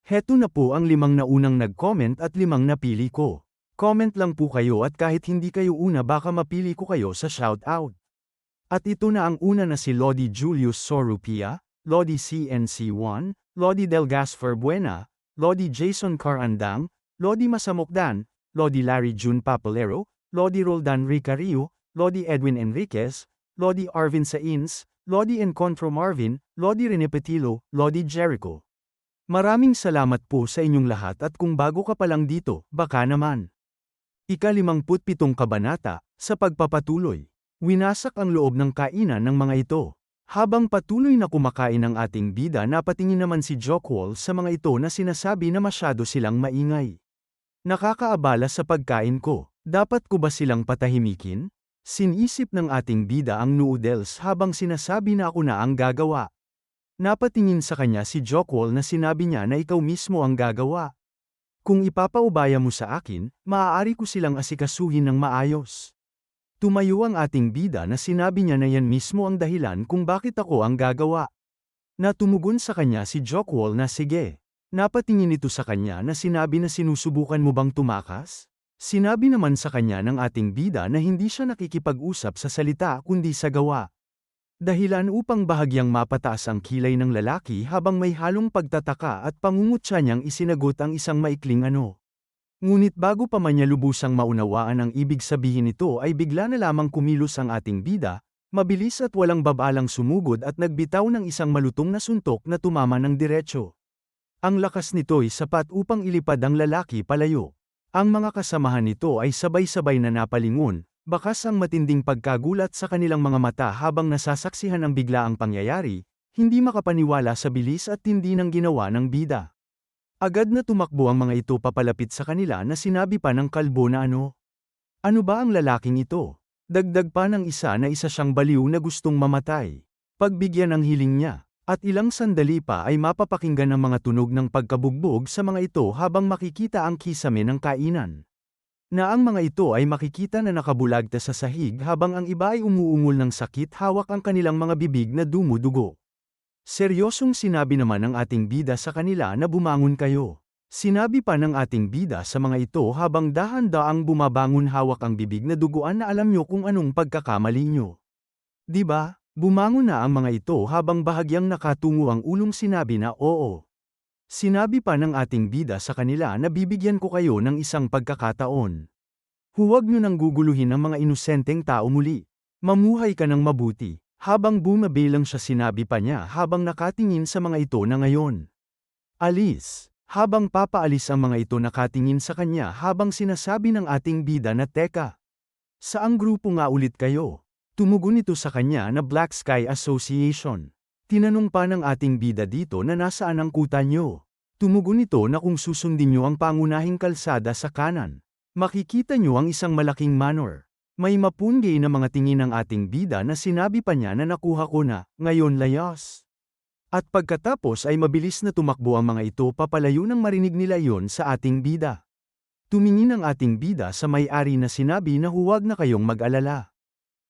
Heto na po ang 5 naunang nag-comment at 5 napili ko. Comment lang po kayo at kahit hindi kayo una baka mapili ko kayo sa shoutout. At ito na ang una na si Lodi Julius Sorupia, Lodi CNC1, Lodi Delgasfer Buena, Lodi Jason Carandang, Lodi Masamokdan, Lodi Larry June Papalero, Lodi Roldan Ricario, Lodi Edwin Enriquez, Lodi Arvin Sains, Lodi Encontro Marvin, Lodi Rene Petilo, Lodi Jericho. Maraming salamat po sa inyong lahat at kung bago ka pa lang dito, baka naman. Ika-57 kabanata, sa pagpapatuloy. Winasak ang loob ng kainan ng mga ito. Habang patuloy na kumakain ang ating bida napatingin naman si Jokwol sa mga ito na sinasabi na masyado silang maingay. Nakakaabala sa pagkain ko, dapat ko ba silang patahimikin? Sinisip ng ating bida ang noodles habang sinasabi na ako na ang gagawa. Napatingin sa kanya si Jokwol na sinabi niya na ikaw mismo ang gagawa. Kung ipapaubaya mo sa akin, maaari ko silang asikasuhin ng maayos. Tumayo ang ating bida na sinabi niya na yan mismo ang dahilan kung bakit ako ang gagawa. Natumugon sa kanya si Jokwol na sige. Napatingin ito sa kanya na sinabi na sinusubukan mo bang tumakas? Sinabi naman sa kanya ng ating bida na hindi siya nakikipag-usap sa salita kundi sa gawa. Dahilan upang bahagyang mapataas ang kilay ng lalaki habang may halong pagtataka at pangungutya niyang isinagot ang isang maikling ano. Ngunit bago pa man niya lubusang maunawaan ang ibig sabihin nito ay bigla na lamang kumilos ang ating bida, mabilis at walang babalang sumugod at nagbitaw ng isang malutong na suntok na tumama ng diretsyo. Ang lakas nito'y sapat upang ilipad ang lalaki palayo. Ang mga kasamahan nito ay sabay-sabay na napalingon. Bakas ang matinding pagkagulat sa kanilang mga mata habang nasasaksihan ang biglaang pangyayari, hindi makapaniwala sa bilis at tindi ng ginawa ng bida. Agad na tumakbo ang mga ito papalapit sa kanila na sinabi pa ng kalbo na ano. Ano ba ang lalaking ito? Dagdag pa ng isa na isa siyang baliw na gustong mamatay. Pagbigyan ang hiling niya, at ilang sandali pa ay mapapakinggan ang mga tunog ng pagkabugbog sa mga ito habang makikita ang kisame ng kainan. Na ang mga ito ay makikita na nakabulagta sa sahig habang ang iba ay umuungol ng sakit hawak ang kanilang mga bibig na dumudugo. Seryosong sinabi naman ng ating bida sa kanila na bumangon kayo. Sinabi pa ng ating bida sa mga ito habang dahan-daang bumabangon hawak ang bibig na duguan na alam nyo kung anong pagkakamali nyo. Diba, bumangon na ang mga ito habang bahagyang nakatungo ang ulong sinabi na oo. Sinabi pa ng ating bida sa kanila na bibigyan ko kayo ng isang pagkakataon. Huwag nyo nang guguluhin ang mga inosenteng tao muli. Mamuhay ka ng mabuti. Habang bumabilang siya sinabi pa niya habang nakatingin sa mga ito na ngayon. Alis. Habang papaalis ang mga ito nakatingin sa kanya habang sinasabi ng ating bida na teka. Saang grupo nga ulit kayo? Tumugon ito sa kanya na Black Sky Association. Tinanong pa ng ating bida dito na nasaan ang kuta nyo. Tumugon ito na kung susundin nyo ang pangunahing kalsada sa kanan. Makikita nyo ang isang malaking manor. May mapunggay na mga tingin ng ating bida na sinabi pa niya na nakuha ko na, ngayon layas. At pagkatapos ay mabilis na tumakbo ang mga ito papalayo nang marinig nila yon sa ating bida. Tumingin ang ating bida sa may-ari na sinabi na huwag na kayong mag-alala.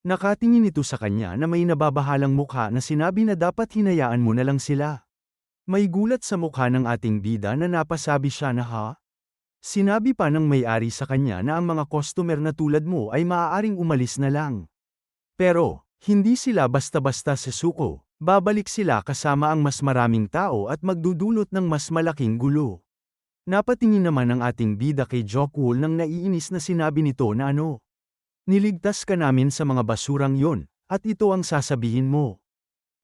Nakatingin ito sa kanya na may nababahalang mukha na sinabi na dapat hinayaan mo na lang sila. May gulat sa mukha ng ating bida na napasabi siya na ha? Sinabi pa ng may-ari sa kanya na ang mga customer na tulad mo ay maaaring umalis na lang. Pero, hindi sila basta-basta susuko, babalik sila kasama ang mas maraming tao at magdudulot ng mas malaking gulo. Napatingin naman ang ating bida kay Jokwol nang naiinis na sinabi nito na ano. Niligtas ka namin sa mga basurang yon, at ito ang sasabihin mo.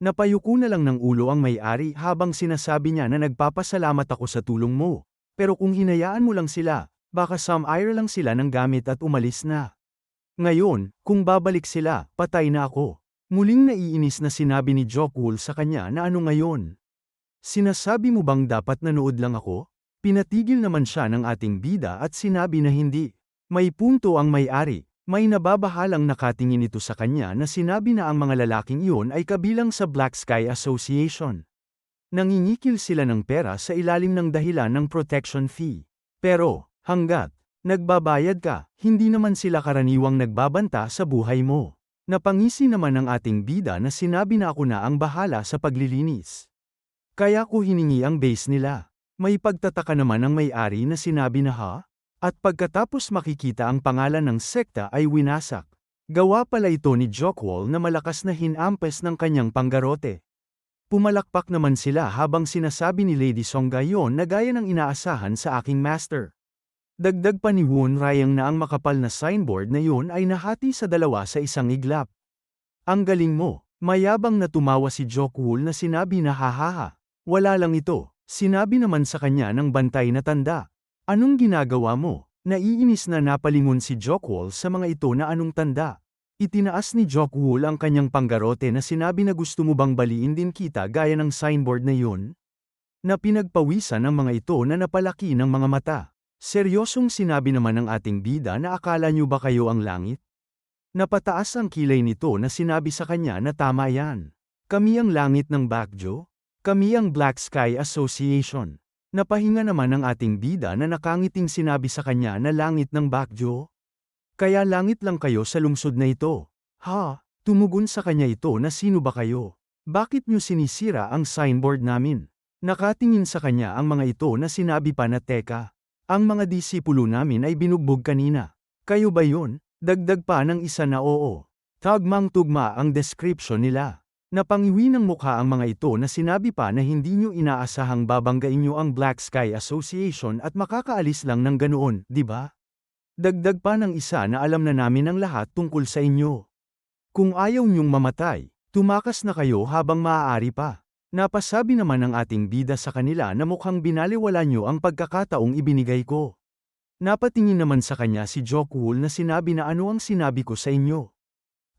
Napayuko na lang ng ulo ang may-ari habang sinasabi niya na nagpapasalamat ako sa tulong mo. Pero kung hinayaan mo lang sila, baka some-ire lang sila ng gamit at umalis na. Ngayon, kung babalik sila, patay na ako. Muling naiinis na sinabi ni Jokwol sa kanya na ano ngayon. Sinasabi mo bang dapat nanood lang ako? Pinatigil naman siya ng ating bida at sinabi na hindi. May punto ang may-ari. May nababahalang nakatingin ito sa kanya na sinabi na ang mga lalaking iyon ay kabilang sa Black Sky Association. Nangingikil sila ng pera sa ilalim ng dahilan ng protection fee. Pero, hanggat nagbabayad ka, hindi naman sila karaniwang nagbabanta sa buhay mo. Napangisi naman ng ating bida na sinabi na ako na ang bahala sa paglilinis. Kaya ko hiningi ang base nila. May pagtataka naman ang may-ari na sinabi na ha? At pagkatapos makikita ang pangalan ng sekta ay winasak. Gawa pala ito ni Jockwall na malakas na hinampes ng kanyang panggarote. Pumalakpak naman sila habang sinasabi ni Lady Songgayon na gaya ng inaasahan sa aking master. Dagdag pa ni Won Rayang na ang makapal na signboard na yun ay nahati sa dalawa sa isang iglap. Ang galing mo, mayabang na tumawa si Jockwall na sinabi na hahaha. Wala lang ito, sinabi naman sa kanya ng bantay na tanda. Anong ginagawa mo? Naiinis na napalingon si Jockwall sa mga ito na anong tanda. Itinaas ni Jockwall ang kanyang panggarote na sinabi na gusto mo bang baliin din kita gaya ng signboard na yun? Na pinagpawisan ng mga ito na napalaki ng mga mata. Seryosong sinabi naman ng ating bida na akala nyo ba kayo ang langit? Napataas ang kilay nito na sinabi sa kanya na tama yan. Kami ang langit ng Baekjo. Kami ang Black Sky Association. Napahinga naman ang ating bida na nakangiting sinabi sa kanya na langit ng Baekjo. Kaya langit lang kayo sa lungsod na ito. Ha? Tumugon sa kanya ito na sino ba kayo? Bakit nyo sinisira ang signboard namin? Nakatingin sa kanya ang mga ito na sinabi pa na teka. Ang mga disipulo namin ay binugbog kanina. Kayo ba yun? Dagdag pa ng isa na oo. Tagmang-tugma ang description nila. Napangiwi ng mukha ang mga ito na sinabi pa na hindi nyo inaasahang babanggain nyo ang Black Sky Association at makakaalis lang ng ganoon, di ba? Dagdag pa ng isa na alam na namin ang lahat tungkol sa inyo. Kung ayaw nyong mamatay, tumakas na kayo habang maaari pa. Napasabi naman ng ating bida sa kanila na mukhang binaliwala nyo ang pagkakataong ibinigay ko. Napatingin naman sa kanya si Jockwall na sinabi na ano ang sinabi ko sa inyo.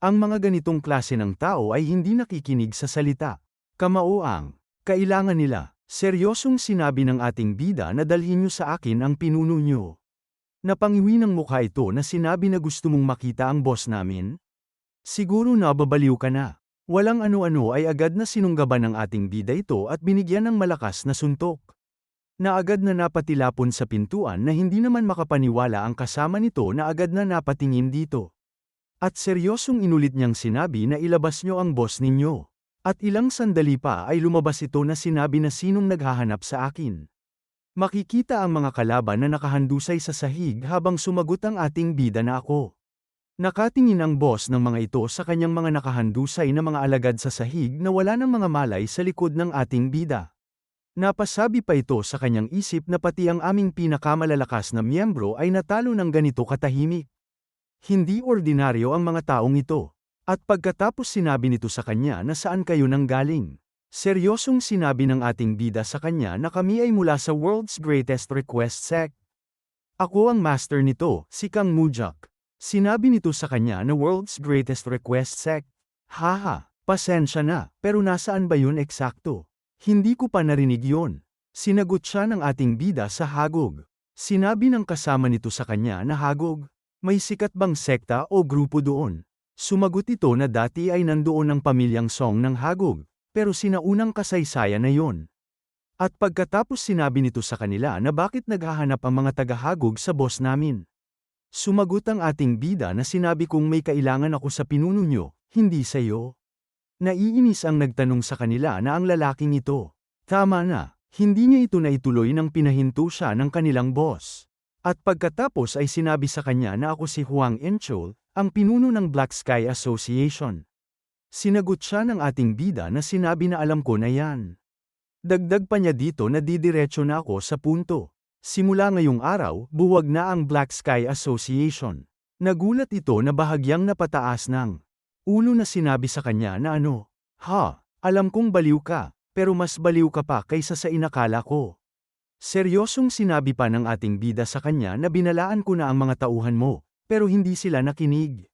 Ang mga ganitong klase ng tao ay hindi nakikinig sa salita. Kamauang, kailangan nila. Seryosong sinabi ng ating bida na dalhin nyo sa akin ang pinuno nyo. Napangiwi ng mukha ito na sinabi na gusto mong makita ang boss namin? Siguro nababaliw ka na. Walang ano-ano ay agad na sinunggaban ng ating bida ito at binigyan ng malakas na suntok. Na agad na napatilapon sa pintuan na hindi naman makapaniwala ang kasama nito na agad na napatingin dito. At seryosong inulit niyang sinabi na ilabas nyo ang boss ninyo. At ilang sandali pa ay lumabas ito na sinabi na sinong naghahanap sa akin. Makikita ang mga kalaban na nakahandusay sa sahig habang sumagot ang ating bida na ako. Nakatingin ang boss ng mga ito sa kanyang mga nakahandusay na mga alagad sa sahig na wala ng mga malay sa likod ng ating bida. Napasabi pa ito sa kanyang isip na pati ang aming pinakamalalakas na miyembro ay natalo ng ganito katahimik. Hindi ordinaryo ang mga taong ito. At pagkatapos sinabi nito sa kanya na saan kayo nanggaling. Seryosong sinabi ng ating bida sa kanya na kami ay mula sa World's Greatest Request Sect. Ako ang master nito, si Kang Mujak. Sinabi nito sa kanya na World's Greatest Request Sect. Haha, pasensya na, pero nasaan ba yun eksakto? Hindi ko pa narinig yun. Sinagot siya ng ating bida sa hagog. Sinabi ng kasama nito sa kanya na hagog. May sikat bang sekta o grupo doon? Sumagot ito na dati ay nandoon ang pamilyang Song ng hagog. Pero sinaunang kasaysayan na yon. At pagkatapos sinabi nito sa kanila na bakit naghahanap ang mga tagahagog sa boss namin. Sumagot ang ating bida na sinabi kong may kailangan ako sa pinuno nyo, hindi sa iyo. Naiinis ang nagtanong sa kanila na ang lalaking ito. Tama na, hindi niya ito naituloy nang pinahinto siya ng kanilang boss. At pagkatapos ay sinabi sa kanya na ako si Huang Enchol, ang pinuno ng Black Sky Association. Sinagot siya ng ating bida na sinabi na alam ko na yan. Dagdag pa niya dito na didiretso na ako sa punto. Simula ngayong araw, buwag na ang Black Sky Association. Nagulat ito na bahagyang napataas ng ulo na sinabi sa kanya na ano, ha, alam kong baliw ka, pero mas baliw ka pa kaysa sa inakala ko. Seryosong sinabi pa ng ating bida sa kanya na binalaan ko na ang mga tauhan mo, pero hindi sila nakinig.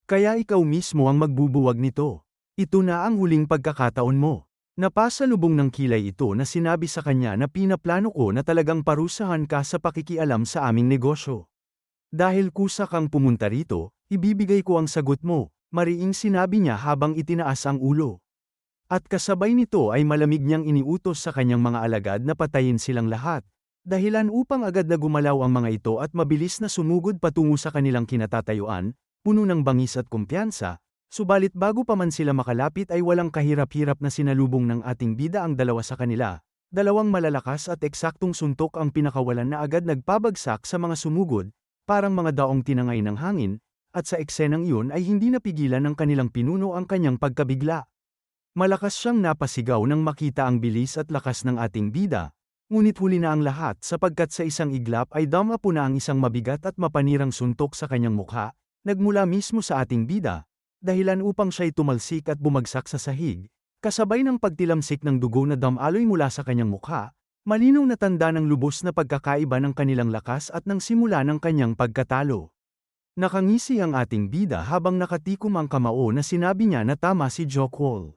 Kaya ikaw mismo ang magbubuwag nito. Ito na ang huling pagkakataon mo. Napasalubong ng kilay ito na sinabi sa kanya na pinaplano ko na talagang parusahan ka sa pakikialam sa aming negosyo. Dahil kusa kang pumunta rito, ibibigay ko ang sagot mo, mariing sinabi niya habang itinaas ang ulo. At kasabay nito ay malamig niyang iniutos sa kanyang mga alagad na patayin silang lahat. Dahilan upang agad na gumalaw ang mga ito at mabilis na sumugod patungo sa kanilang kinatatayuan, puno ng bangis at kumpiyansa, subalit bago pa man sila makalapit ay walang kahirap-hirap na sinalubong ng ating bida ang dalawa sa kanila. Dalawang malalakas at eksaktong suntok ang pinakawalan na agad nagpabagsak sa mga sumugod, parang mga daong tinangay ng hangin, at sa eksenang iyon ay hindi napigilan ng kanilang pinuno ang kanyang pagkabigla. Malakas siyang napasigaw nang makita ang bilis at lakas ng ating bida, ngunit huli na ang lahat sapagkat sa isang iglap ay damapo na ang isang mabigat at mapanirang suntok sa kanyang mukha, nagmula mismo sa ating bida, dahilan upang siya'y tumalsik at bumagsak sa sahig, kasabay ng pagtilamsik ng dugo na damaloy mula sa kanyang mukha, malinaw na tanda ng lubos na pagkakaiba ng kanilang lakas at ng simula ng kanyang pagkatalo. Nakangisi ang ating bida habang nakatikom ang kamao na sinabi niya na tama si Jokwol.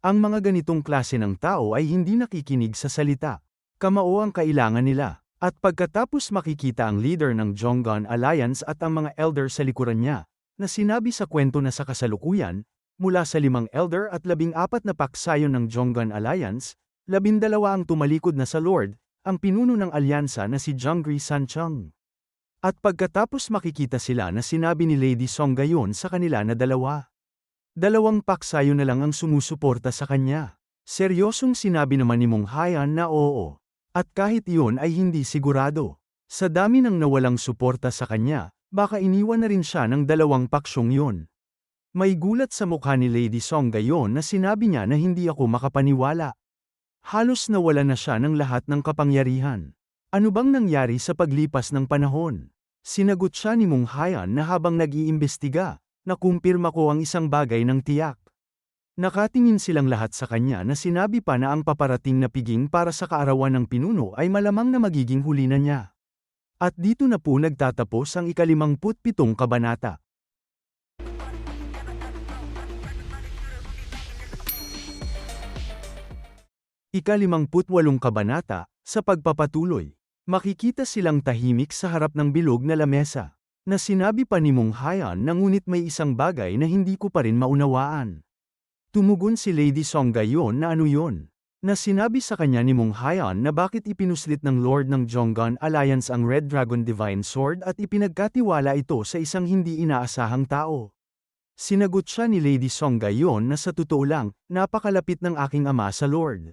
Ang mga ganitong klase ng tao ay hindi nakikinig sa salita. Kamao ang kailangan nila. At pagkatapos makikita ang leader ng Jonggon Alliance at ang mga elder sa likuran niya, na sinabi sa kwento na sa kasalukuyan, mula sa 5 elder at 14 na paksayon ng Jonggon Alliance, 12 ang tumalikod na sa Lord, ang pinuno ng alyansa na si Jungri Sancheng. At pagkatapos makikita sila na sinabi ni Lady Song gayon sa kanila na 2 paksayon na lang ang sumusuporta sa kanya. Seryosong sinabi naman ni Mong Haiyan na oo. At kahit iyon ay hindi sigurado. Sa dami ng nawalang suporta sa kanya, baka iniwan na rin siya ng 2 paksyong yun. May gulat sa mukha ni Lady Song gayon na sinabi niya na hindi ako makapaniwala. Halos nawala na siya ng lahat ng kapangyarihan. Ano bang nangyari sa paglipas ng panahon? Sinagot siya ni Mong Haiyan na habang nag-iimbestiga, nakumpirma ko ang isang bagay ng tiyak. Nakatingin silang lahat sa kanya na sinabi pa na ang paparating na piging para sa kaarawan ng pinuno ay malamang na magiging huli na niya. At dito na po nagtatapos ang 57 kabanata. Ika-58 kabanata, sa pagpapatuloy. Makikita silang tahimik sa harap ng bilog na lamesa, na sinabi pa ni Mong Haiyan na ngunit may isang bagay na hindi ko pa rin maunawaan. Tumugon si Lady Song gayon na ano yon, na sinabi sa kanya ni Mong Haiyan na bakit ipinuslit ng Lord ng Jonggon Alliance ang Red Dragon Divine Sword at ipinagkatiwala ito sa isang hindi inaasahang tao. Sinagot siya ni Lady Song gayon na sa totoo lang, napakalapit ng aking ama sa Lord.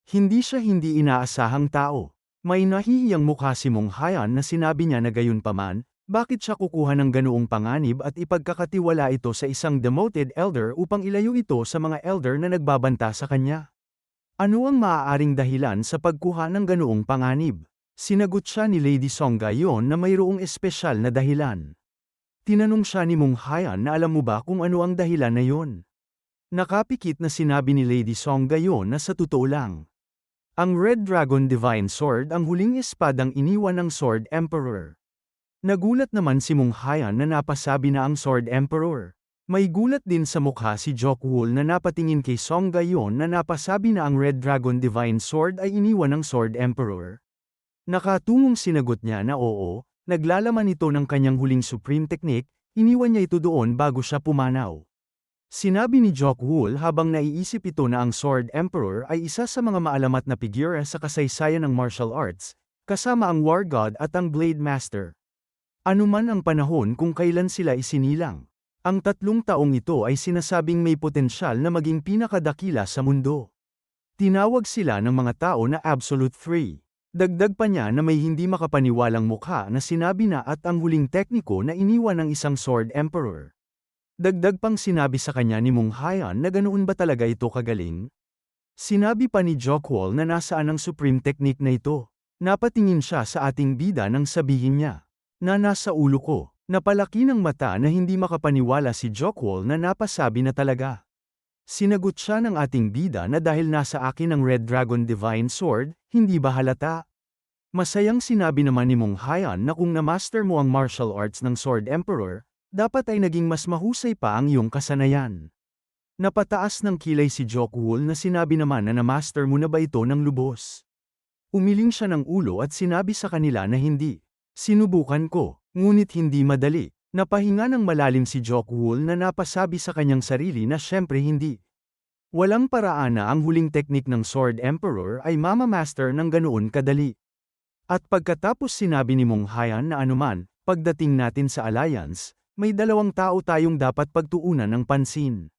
Hindi siya hindi inaasahang tao. May nahihiyang mukha si Mong Haiyan na sinabi niya na gayunpaman, bakit siya kukuha ng ganoong panganib at ipagkakatiwala ito sa isang demoted elder upang ilayo ito sa mga elder na nagbabanta sa kanya? Ano ang maaaring dahilan sa pagkuha ng ganoong panganib? Sinagot siya ni Lady Song gayon na mayroong espesyal na dahilan. Tinanong siya ni Mong Haiyan na alam mo ba kung ano ang dahilan na yon? Nakapikit na sinabi ni Lady Song gayon na sa totoo lang. Ang Red Dragon Divine Sword ang huling espadang iniwan ng Sword Emperor. Nagulat naman si Mong Haiyan na napasabi na ang Sword Emperor. May gulat din sa mukha si Jokwol na napatingin kay Song gayon na napasabi na ang Red Dragon Divine Sword ay iniwan ng Sword Emperor. Nakatungong sinagot niya na oo, naglalaman ito ng kanyang huling supreme technique, iniwan niya ito doon bago siya pumanaw. Sinabi ni Jokwol habang naiisip ito na ang Sword Emperor ay isa sa mga maalamat na figura sa kasaysayan ng martial arts, kasama ang War God at ang Blade Master. Ano man ang panahon kung kailan sila isinilang, ang 3 taong ito ay sinasabing may potensyal na maging pinakadakila sa mundo. Tinawag sila ng mga tao na Absolute 3. Dagdag pa niya na may hindi makapaniwalang mukha na sinabi na at ang huling tekniko na iniwan ng isang Sword Emperor. Dagdag pang sinabi sa kanya ni Mong Haiyan na ganoon ba talaga ito kagaling? Sinabi pa ni Jokwol na nasaan ang supreme technique na ito. Napatingin siya sa ating bida nang sabihin niya na nasa ulo ko. Napalaki ng mata na hindi makapaniwala si Jokwol na napasabi na talaga. Sinagot siya ng ating bida na dahil nasa akin ang Red Dragon Divine Sword, hindi ba halata? Masayang sinabi naman ni Mong Haiyan na kung na-master mo ang martial arts ng Sword Emperor, dapat ay naging mas mahusay pa ang iyong kasanayan. Napataas ng kilay si Jokwol na sinabi naman na na-master mo na ba ito ng lubos. Umiling siya ng ulo at sinabi sa kanila na hindi. Sinubukan ko, ngunit hindi madali. Napahinga ng malalim si Jokwol na napasabi sa kanyang sarili na syempre hindi. Walang paraan na ang huling teknik ng Sword Emperor ay mamamaster ng ganoon kadali. At pagkatapos sinabi ni Mong Haiyan na anuman, pagdating natin sa Alliance, may 2 tao tayong dapat pagtuunan ng pansin.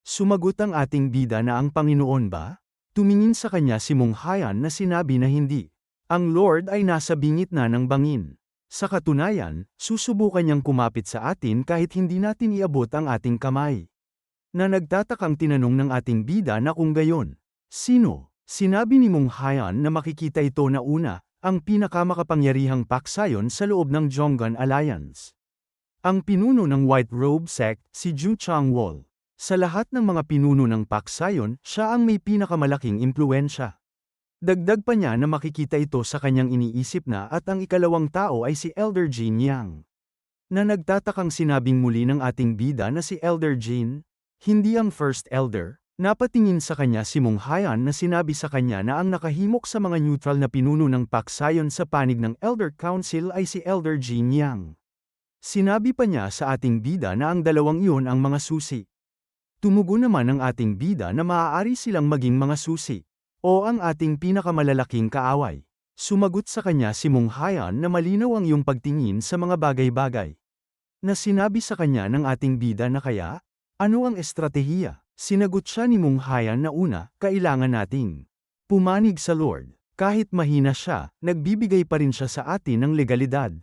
Sumagot ang ating bida na ang Panginoon ba? Tumingin sa kanya si Mong Hayan na sinabi na hindi. Ang Lord ay nasa bingit na ng bangin. Sa katunayan, susubukan niyang kumapit sa atin kahit hindi natin iabot ang ating kamay. Na nagtatakang tinanong ng ating bida na kung gayon. Sino? Sinabi ni Mong Hayan na makikita ito na una, ang pinakamakapangyarihang paksayon sa loob ng Jonggan Alliance. Ang pinuno ng White Robe Sect, si Ju Changwol. Sa lahat ng mga pinuno ng paksayon, siya ang may pinakamalaking impluensya. Dagdag pa niya na makikita ito sa kanyang iniisip na at ang ikalawang tao ay si Elder Jin Yang. Na nagtatakang sinabing muli ng ating bida na si Elder Jin, hindi ang First Elder. Napatingin sa kanya si Mong Hayan na sinabi sa kanya na ang nakahimok sa mga neutral na pinuno ng paksayon sa panig ng Elder Council ay si Elder Jin Yang. Sinabi pa niya sa ating bida na ang dalawang iyon ang mga susi. Tumugon naman ang ating bida na maaari silang maging mga susi, o ang ating pinakamalalaking kaaway. Sumagot sa kanya si Mong Hayan na malinaw ang iyong pagtingin sa mga bagay-bagay. Na sinabi sa kanya ng ating bida na kaya, ano ang estratehiya? Sinagot siya ni Mong Hayan na una, kailangan nating pumanig sa Lord. Kahit mahina siya, nagbibigay pa rin siya sa atin ng legalidad.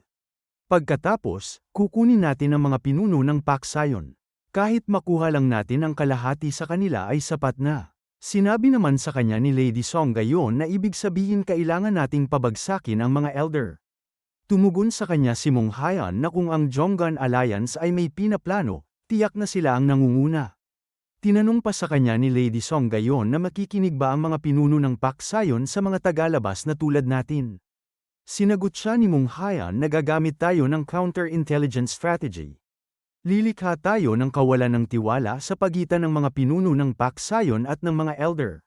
Pagkatapos, kukunin natin ang mga pinuno ng paksayon. Kahit makuha lang natin ang kalahati sa kanila ay sapat na. Sinabi naman sa kanya ni Lady Song gayon na ibig sabihin kailangan nating pabagsakin ang mga elder. Tumugon sa kanya si Mong Hayan na kung ang Jonggan Alliance ay may pinaplano, tiyak na sila ang nangunguna. Tinanong pa sa kanya ni Lady Song gayon na makikinig ba ang mga pinuno ng paksayon sa mga tagalabas na tulad natin. Sinagot siya ni Mong Hayan na gagamit tayo ng counter-intelligence strategy. Lilikha tayo ng kawalan ng tiwala sa pagitan ng mga pinuno ng paksayon at ng mga elder.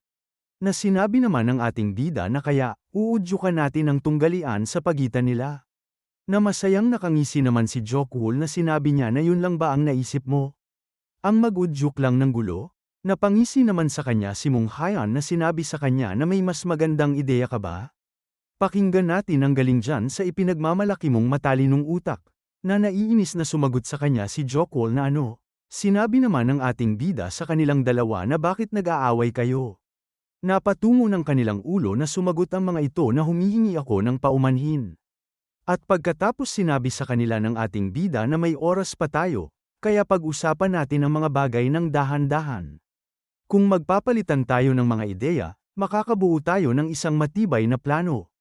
Na sinabi naman ng ating bida na kaya, uudyukan natin ang tunggalian sa pagitan nila. Na masayang nakangisi naman si Jokul na sinabi niya na yun lang ba ang naisip mo? Ang mag-udyok lang ng gulo? Napangisi naman sa kanya si Mong Hayan na sinabi sa kanya na may mas magandang ideya ka ba? Pakinggan natin ang galing dyan sa ipinagmamalaki mong matalinong utak. Na naiinis na sumagot sa kanya si Jokul na ano. Sinabi naman ng ating bida sa kanilang dalawa na bakit nag-aaway kayo. Napatungo ng kanilang ulo na sumagot ang mga ito na humihingi ako ng paumanhin. At pagkatapos sinabi sa kanila ng ating bida na may oras pa tayo, kaya pag-usapan natin ang mga bagay ng dahan-dahan. Kung magpapalitan tayo ng mga ideya, makakabuo tayo ng isang matibay na plano.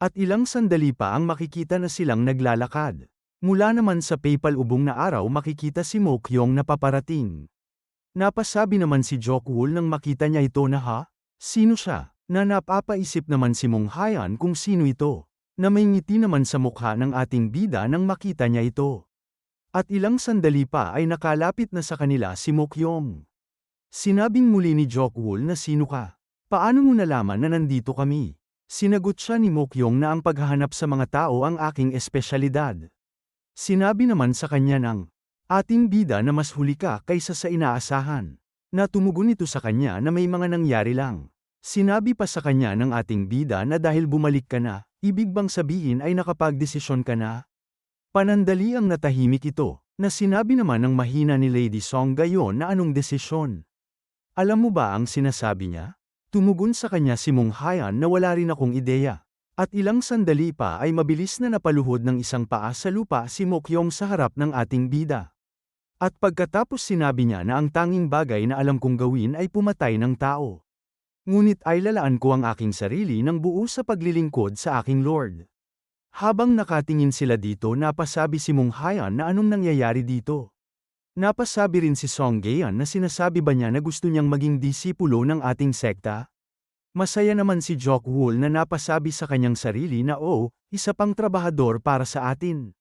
At ilang sandali pa ang makikita na silang naglalakad. Mula naman sa PayPal ubong na araw makikita si Mo Kyung na paparating. Napasabi naman si Jokul nang makita niya ito na ha? Sino siya? Na napapaisip naman si Mong Hayan kung sino ito. Na may ngiti naman sa mukha ng ating bida nang makita niya ito. At ilang sandali pa ay nakalapit na sa kanila si Mo Kyung. Sinabing muli ni Jokul na sino ka? Paano mo nalaman na nandito kami? Sinagot siya ni Mo Kyung na ang paghahanap sa mga tao ang aking espesyalidad. Sinabi naman sa kanya ng ating bida na mas huli ka kaysa sa inaasahan. Na tumugon ito sa kanya na may mga nangyari lang. Sinabi pa sa kanya ng ating bida na dahil bumalik ka na, ibig bang sabihin ay nakapagdesisyon ka na? Panandali ang natahimik ito, na sinabi naman ng mahina ni Lady Song gayon na anong desisyon. Alam mo ba ang sinasabi niya? Tumugon sa kanya si Mong Hayan na wala rin akong ideya. At ilang sandali pa ay mabilis na napaluhod ng isang paa sa lupa si Mo Kyung sa harap ng ating bida. At pagkatapos sinabi niya na ang tanging bagay na alam kong gawin ay pumatay ng tao. Ngunit ay lalaan ko ang aking sarili ng buo sa paglilingkod sa aking Lord. Habang nakatingin sila dito napasabi si Mong Hayan na anong nangyayari dito. Napasabi rin si Song Gayan na sinasabi ba niya na gusto niyang maging disipulo ng ating sekta? Masaya naman si Jokul na napasabi sa kanyang sarili na isa pang trabahador para sa atin.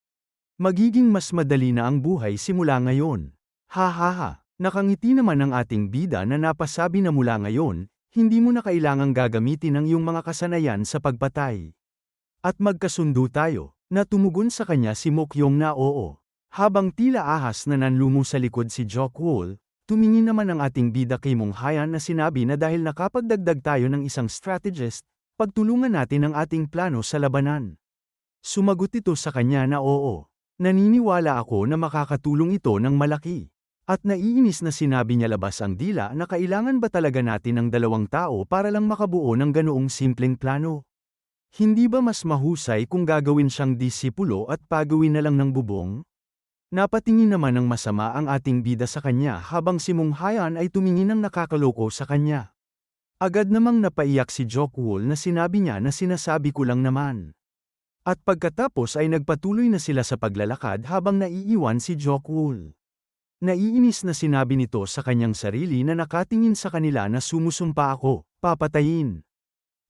Magiging mas madali na ang buhay simula ngayon. Ha ha ha, nakangiti naman ang ating bida na napasabi na mula ngayon, hindi mo na kailangang gagamitin ang iyong mga kasanayan sa pagpatay. At magkasundo tayo, na tumugon sa kanya si Mo Kyung na oo. Habang tila ahas na nanlumo sa likod si Jokul, tumingin naman ang ating bida kay Mong Hayan na sinabi na dahil nakapagdagdag tayo ng isang strategist, pagtulungan natin ang ating plano sa labanan. Sumagot ito sa kanya na oo. Naniniwala ako na makakatulong ito ng malaki. At naiinis na sinabi niya labas ang dila na kailangan ba talaga natin ng dalawang tao para lang makabuo ng ganoong simpleng plano? Hindi ba mas mahusay kung gagawin siyang disipulo at pagawin na lang ng bubong? Napatingin naman ng masama ang ating bida sa kanya habang si Mung Hyan ay tumingin ng nakakaloko sa kanya. Agad namang napaiyak si Jokwol na sinabi niya na sinasabi ko lang naman. At pagkatapos ay nagpatuloy na sila sa paglalakad habang naiiwan si Jokwol. Naiinis na sinabi nito sa kanyang sarili na nakatingin sa kanila na sumusumpa ako, papatayin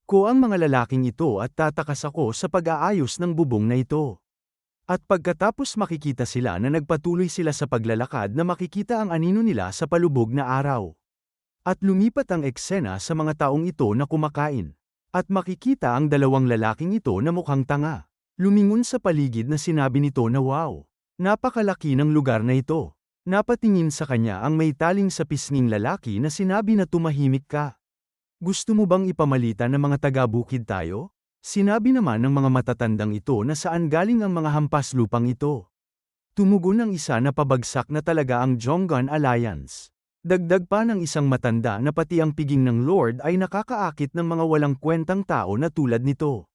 ko ang mga lalaking ito at tatakas ako sa pag-aayos ng bubong na ito. At pagkatapos makikita sila na nagpatuloy sila sa paglalakad na makikita ang anino nila sa palubog na araw. At lumipat ang eksena sa mga taong ito na kumakain. At makikita ang dalawang lalaking ito na mukhang tanga. Lumingon sa paligid na sinabi nito na wow, napakalaki ng lugar na ito. Napatingin sa kanya ang may taling sa pisnging lalaki na sinabi na tumahimik ka. Gusto mo bang ipamalitan ng mga taga-bukid tayo? Sinabi naman ng mga matatandang ito na saan galing ang mga hampas lupang ito. Tumugon ang isa na pabagsak na talaga ang Jonggon Alliance. Dagdag pa ng isang matanda na pati ang piging ng Lord ay nakakaakit ng mga walang kwentang tao na tulad nito.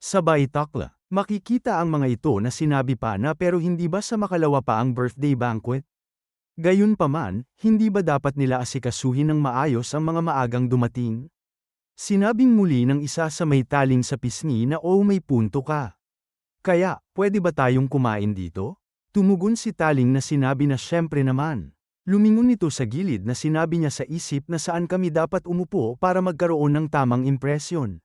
Sabay takla, makikita ang mga ito na sinabi pa na pero hindi ba sa makalawa pa ang birthday banquet? Gayunpaman, hindi ba dapat nila asikasuhin ng maayos ang mga maagang dumating? Sinabing muli ng isa sa may taling sa pisngi na may punto ka. Kaya, pwede ba tayong kumain dito? Tumugon si taling na sinabi na syempre naman. Lumingon nito sa gilid na sinabi niya sa isip na saan kami dapat umupo para magkaroon ng tamang impresyon.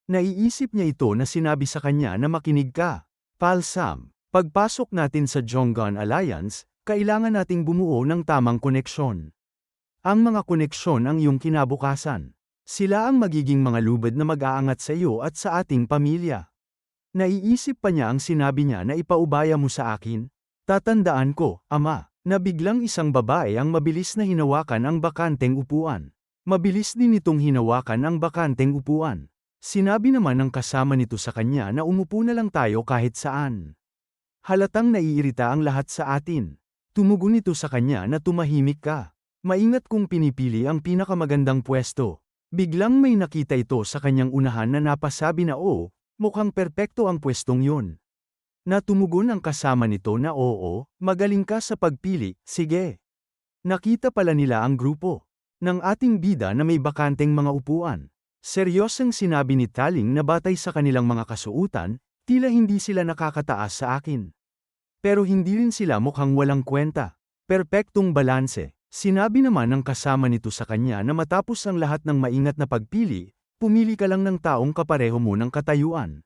Naiisip niya ito na sinabi sa kanya na makinig ka. Palsam, pagpasok natin sa Jonggon Alliance, kailangan nating bumuo ng tamang koneksyon. Ang mga koneksyon ang iyong kinabukasan. Sila ang magiging mga lubid na mag-aangat sa iyo at sa ating pamilya. Naiisip pa niya ang sinabi niya na ipaubaya mo sa akin. Tatandaan ko, ama, na biglang isang babae ang mabilis na hinawakan ang bakanteng upuan. Mabilis din itong hinawakan ang bakanteng upuan. Sinabi naman ng kasama nito sa kanya na umupo na lang tayo kahit saan. Halatang naiirita ang lahat sa atin. Tumugon ito sa kanya na tumahimik ka. Maingat kung pinipili ang pinakamagandang pwesto. Biglang may nakita ito sa kanyang unahan na napasabi na mukhang perpekto ang pwestong yun. Natumugon ang kasama nito na magaling ka sa pagpili, sige. Nakita pala nila ang grupo ng ating bida na may bakanteng mga upuan. Seryosang sinabi ni Taling na batay sa kanilang mga kasuutan, tila hindi sila nakakataas sa akin. Pero hindi rin sila mukhang walang kwenta. Perpektong balanse. Sinabi naman ng kasama nito sa kanya na matapos ang lahat ng maingat na pagpili, pumili ka lang ng taong kapareho mo ng katayuan.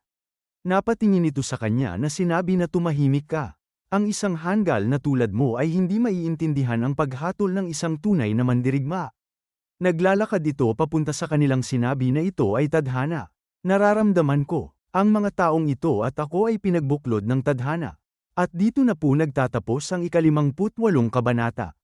Napatingin ito sa kanya na sinabi na tumahimik ka. Ang isang hanggal na tulad mo ay hindi maiintindihan ang paghatol ng isang tunay na mandirigma. Naglalakad ito papunta sa kanilang sinabi na ito ay tadhana. Nararamdaman ko, ang mga taong ito at ako ay pinagbuklod ng tadhana. At dito na po nagtatapos ang ika-58 kabanata.